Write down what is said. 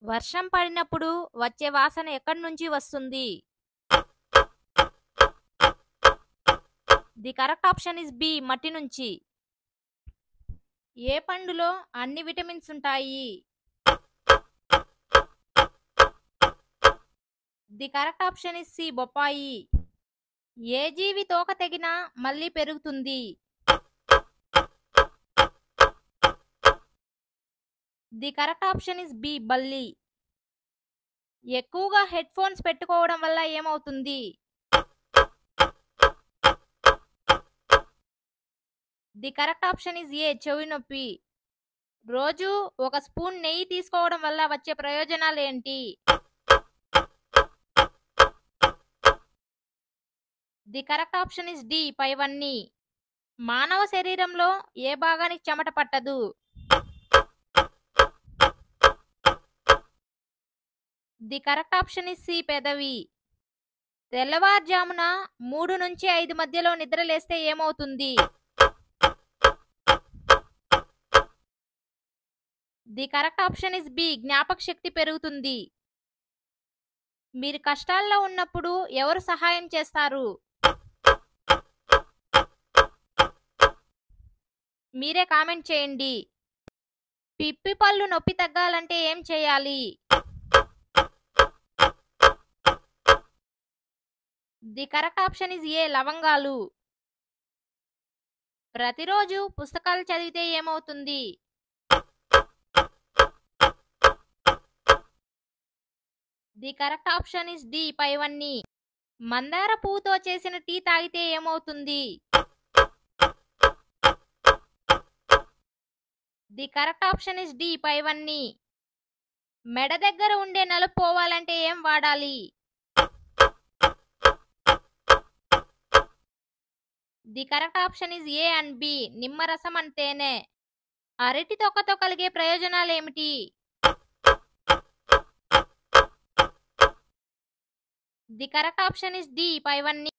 వర్షం పడినప్పుడు వచ్చే వాసన ఎక్కడి నుంచి వస్తుంది? The correct option is B, మట్టి నుంచి. ఏ పండులో అన్ని విటమిన్స్ ఉంటాయి? The correct option is C, బొప్పాయి. ఏ జీవి తోక తెగినా మళ్ళీ పెరుగుతుంది? The correct option is B, బల్లి. ఎక్కువగా హెడ్ ఫోన్స్ పెట్టుకోవడం వల్ల ఏమవుతుంది? The correct option is A, చెవి నొప్పి. రోజు ఒక స్పూన్ నెయ్యి తీసుకోవడం వల్ల వచ్చే ప్రయోజనాలు ఏంటి? The correct option is D, పైవన్నీ. మానవ శరీరంలో ఏ భాగానికి చెమట పట్టదు? The correct option is C, పెదవి. తెల్లవారుజామున 3 నుంచి 5 మధ్యలో నిద్రలేస్తే ఏమవుతుంది? The correct option is B, జ్ఞాపక శక్తి పెరుగుతుంది. మీరు కష్టాల్లో ఉన్నప్పుడు ఎవరు సహాయం చేస్తారు? మీరే కామెంట్ చేయండి. పిప్పి పళ్ళు నొప్పి తగ్గాలంటే ఏం చేయాలి? The correct option is A, లవంగాలు. ప్రతిరోజు పుస్తకాలు చదివితే ఏమవుతుంది? The correct option is D, పైవన్నీ. మందార పువ్వుతో చేసిన టీ తాగితే ఏమవుతుంది? The correct option is D, పైవన్నీ. మెడ దగ్గర ఉండే నలుపు పోవాలంటే ఏం వాడాలి? The correct option is A and B, నిమ్మరసం అండ్ తేనె. అరటి తొక్కతో కలిగే ప్రయోజనాలు ఏమిటి? The correct option is D, పైవన్నీ.